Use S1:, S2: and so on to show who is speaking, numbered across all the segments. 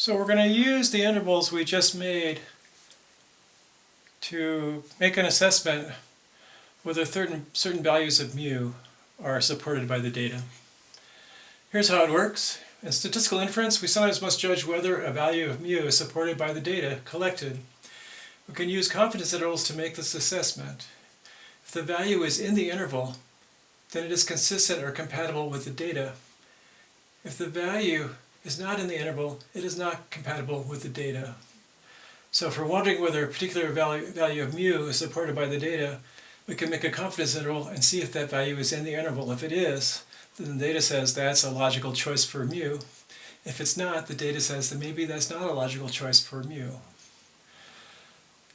S1: So we're going to use the intervals we just made to make an assessment whether certain values of mu are supported by the data. Here's how it works. In statistical inference, we sometimes must judge whether a value of mu is supported by the data collected. We can use confidence intervals to make this assessment. If the value is in the interval, then it is consistent or compatible with the data. If the value is not in the interval, it is not compatible with the data. So if we're wondering whether a particular value of mu is supported by the data, we can make a confidence interval and see if that value is in the interval. If it is, then the data says that's a logical choice for mu. If it's not, the data says that maybe that's not a logical choice for mu.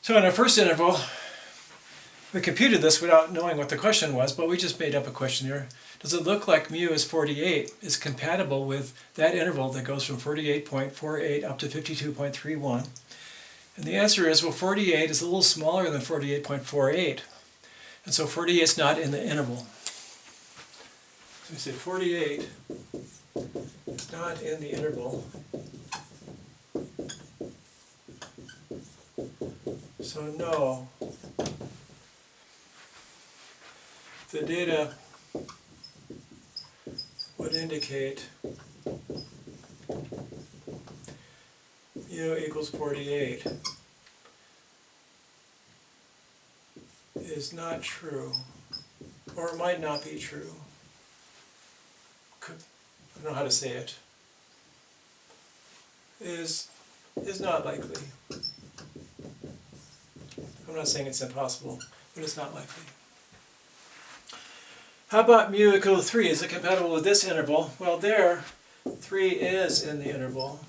S1: So in our first interval, we computed this without knowing what the question was, but we just made up a question here. Does it look like mu is 48 is compatible with that interval that goes from 48.48 up to 52.31? And the answer is, well, 48 is a little smaller than 48.48. And so 48 is not in the interval. So we say 48 is not in the interval. So no, the data would indicate mu equals 48 is not true, or it might not be true. I don't know how to say it. Is not likely. I'm not saying it's impossible, but it's not likely. How about mu equal to 3? Is it compatible with this interval? Well, there, 3 is in the interval.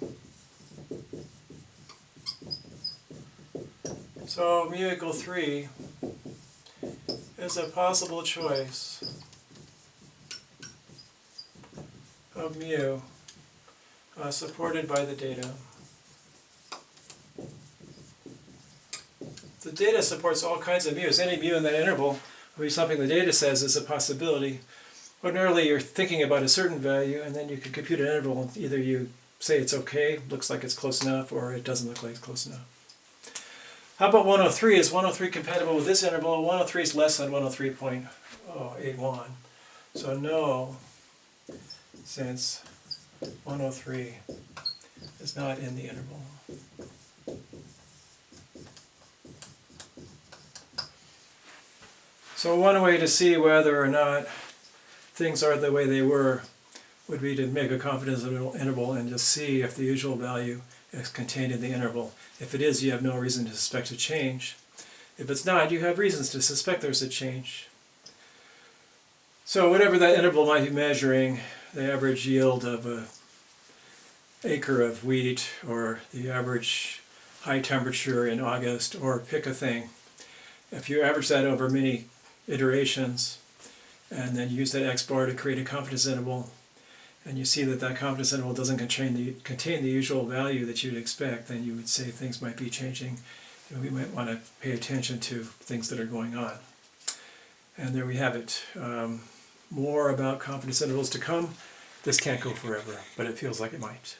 S1: So mu equal 3 is a possible choice of mu supported by the data. The data supports all kinds of mu's. Any mu in that interval will be something the data says is a possibility. Ordinarily, you're thinking about a certain value, and then you can compute an interval. Either you say it's okay, looks like it's close enough, or it doesn't look like it's close enough. How about 103? Is 103 compatible with this interval? 103 is less than 103.81. So no, since 103 is not in the interval. So one way to see whether or not things are the way they were would be to make a confidence interval and just see if the usual value is contained in the interval. If it is, you have no reason to suspect a change. If it's not, you have reasons to suspect there's a change. So whatever that interval might be measuring, the average yield of an acre of wheat, or the average high temperature in August, or pick a thing. If you average that over many iterations, and then use that x bar to create a confidence interval, and you see that that confidence interval doesn't contain the usual value that you'd expect, then you would say things might be changing, and we might want to pay attention to things that are going on. And there we have it. More about confidence intervals to come. This can't go forever, but it feels like it might.